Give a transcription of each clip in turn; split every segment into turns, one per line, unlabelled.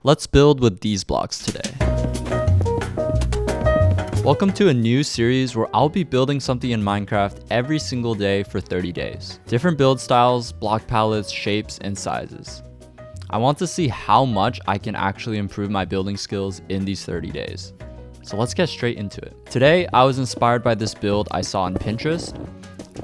Let's build with these blocks today. Welcome to a new series where I'll be building something in Minecraft every single day for 30 days. Different build styles, block palettes, shapes, and sizes. I want to see how much I can actually improve my building skills in these 30 days. So let's get straight into it. Today, I was inspired by this build I saw on Pinterest.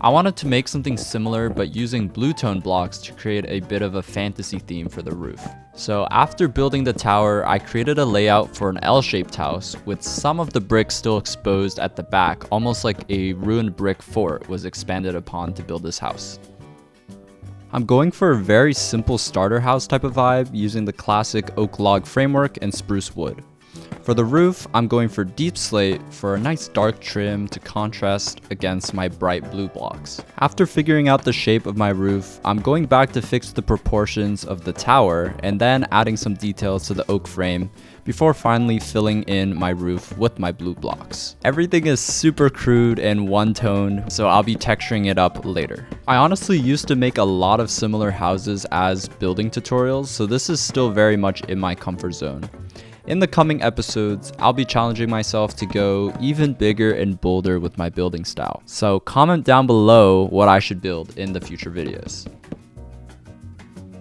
I wanted to make something similar but using blue tone blocks to create a bit of a fantasy theme for the roof. So after building the tower, I created a layout for an L-shaped house with some of the bricks still exposed at the back, almost like a ruined brick fort was expanded upon to build this house. I'm going for a very simple starter house type of vibe using the classic oak log framework and spruce wood. For the roof, I'm going for deep slate for a nice dark trim to contrast against my bright blue blocks. After figuring out the shape of my roof, I'm going back to fix the proportions of the tower and then adding some details to the oak frame before finally filling in my roof with my blue blocks. Everything is super crude and one tone, so I'll be texturing it up later. I honestly used to make a lot of similar houses as building tutorials, so this is still very much in my comfort zone. In the coming episodes, I'll be challenging myself to go even bigger and bolder with my building style. So comment down below what I should build in the future videos.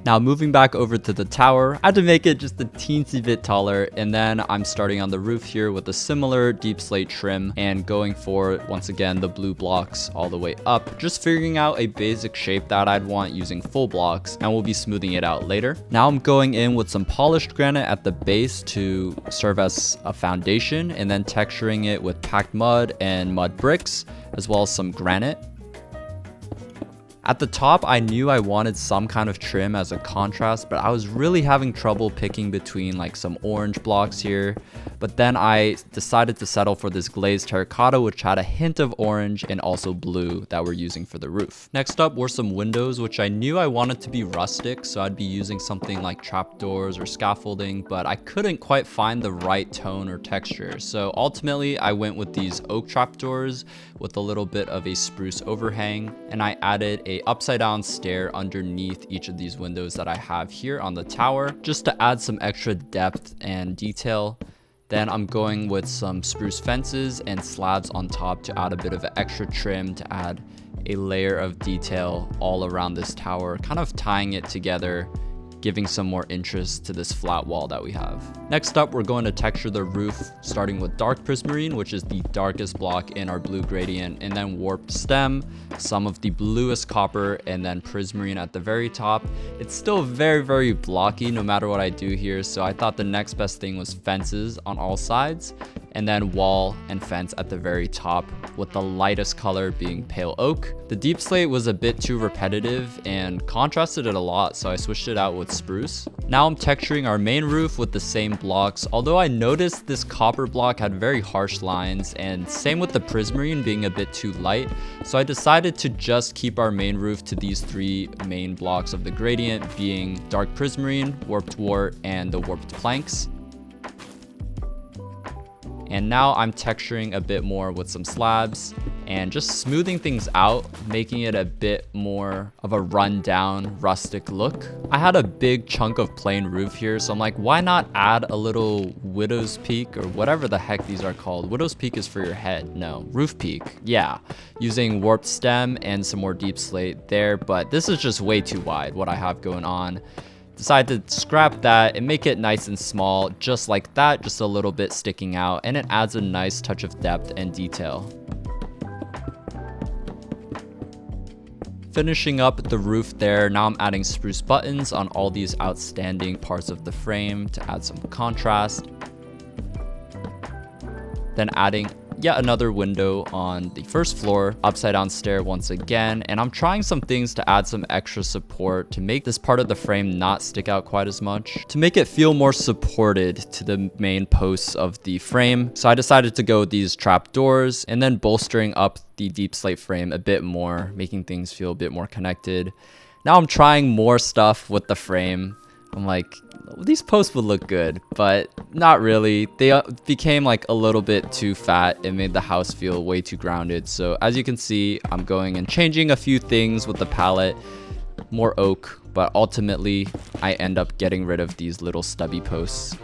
Now moving back over to the tower, I had to make it just a teensy bit taller, and then I'm starting on the roof here with a similar deep slate trim and going for, once again, the blue blocks all the way up, just figuring out a basic shape that I'd want using full blocks, and we'll be smoothing it out later. Now I'm going in with some polished granite at the base to serve as a foundation, and then texturing it with packed mud and mud bricks, as well as some granite. At the top, I knew I wanted some kind of trim as a contrast, but I was really having trouble picking between like some orange blocks here. But then I decided to settle for this glazed terracotta, which had a hint of orange and also blue that we're using for the roof. Next up were some windows, which I knew I wanted to be rustic, so I'd be using something like trapdoors or scaffolding, but I couldn't quite find the right tone or texture. So ultimately, I went with these oak trapdoors with a little bit of a spruce overhang, and I added a upside down stair underneath each of these windows that I have here on the tower, just to add some extra depth and detail. Then I'm going with some spruce fences and slabs on top to add a bit of extra trim to add a layer of detail all around this tower, kind of tying it together, giving some more interest to this flat wall that we have. Next up, we're going to texture the roof, starting with dark prismarine, which is the darkest block in our blue gradient, and then warped stem, some of the bluest copper, and then prismarine at the very top. It's still very, very blocky no matter what I do here, so I thought the next best thing was fences on all sides, and then wall and fence at the very top, with the lightest color being pale oak. The deep slate was a bit too repetitive and contrasted it a lot, so I switched it out with spruce. Now I'm texturing our main roof with the same blocks, although I noticed this copper block had very harsh lines, and same with the prismarine being a bit too light, so I decided to just keep our main roof to these three main blocks of the gradient, being dark prismarine, warped wart, and the warped planks. And now I'm texturing a bit more with some slabs and just smoothing things out, making it a bit more of a rundown, rustic look. I had a big chunk of plain roof here, so I'm like, why not add a little widow's peak or whatever the heck these are called? Widow's peak is for your head. No, roof peak. Yeah, using warped stem and some more deep slate there, but this is just way too wide, what I have going on. Decided to scrap that and make it nice and small, just like that, just a little bit sticking out, and it adds a nice touch of depth and detail. Finishing up the roof there, now I'm adding spruce buttons on all these outstanding parts of the frame to add some contrast. Then adding yet another window on the first floor, upside down stair once again, and I'm trying some things to add some extra support to make this part of the frame not stick out quite as much, to make it feel more supported to the main posts of the frame. So I decided to go with these trap doors and then bolstering up the deep slate frame a bit more, making things feel a bit more connected. Now I'm trying more stuff with the frame. I'm like, these posts would look good, but not really. They became like a little bit too fat. It made the house feel way too grounded. So as you can see, I'm going and changing a few things with the palette, more oak, but ultimately I end up getting rid of these little stubby posts.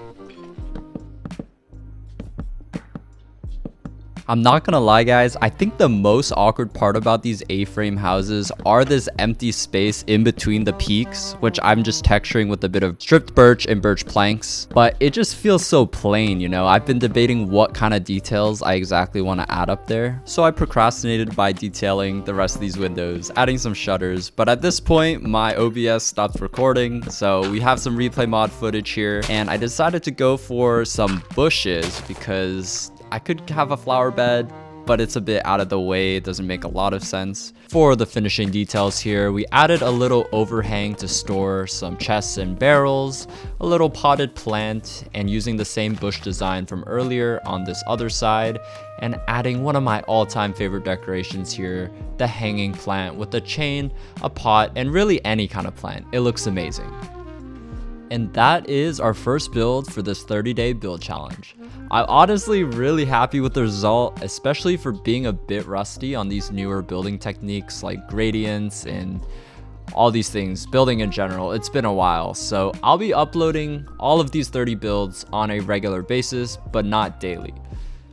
I'm not gonna lie guys, I think the most awkward part about these A-frame houses are this empty space in between the peaks, which I'm just texturing with a bit of stripped birch and birch planks, but it just feels so plain, you know. I've been debating what kind of details I exactly want to add up there, so I procrastinated by detailing the rest of these windows, adding some shutters, but at this point my OBS stopped recording, so we have some replay mod footage here, and I decided to go for some bushes because I could have a flower bed, but it's a bit out of the way. It doesn't make a lot of sense. For the finishing details here, we added a little overhang to store some chests and barrels, a little potted plant, and using the same bush design from earlier on this other side, and adding one of my all-time favorite decorations here, the hanging plant with a chain, a pot, and really any kind of plant. It looks amazing. And that is our first build for this 30-day build challenge. I'm honestly really happy with the result, especially for being a bit rusty on these newer building techniques like gradients and all these things, building in general. It's been a while, so I'll be uploading all of these 30 builds on a regular basis, but not daily.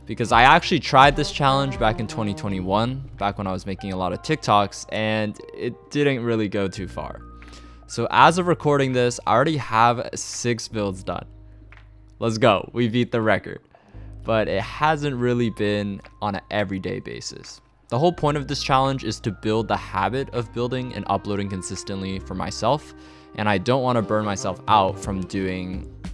Because I actually tried this challenge back in 2021, back when I was making a lot of TikToks, and it didn't really go too far. So as of recording this, I already have 6 builds done. Let's go, we beat the record. But it hasn't really been on an everyday basis. The whole point of this challenge is to build the habit of building and uploading consistently for myself, and I don't want to burn myself out from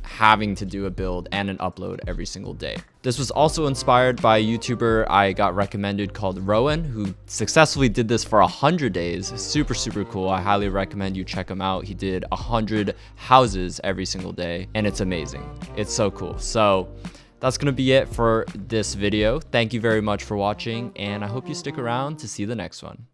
having to do a build and an upload every single day. This was also inspired by a YouTuber I got recommended called Rowann, who successfully did this for 100 days. Super cool. I highly recommend you check him out. He did 100 houses every single day, and it's amazing. It's so cool. So that's gonna be it for this video. Thank you very much for watching, and I hope you stick around to see the next one.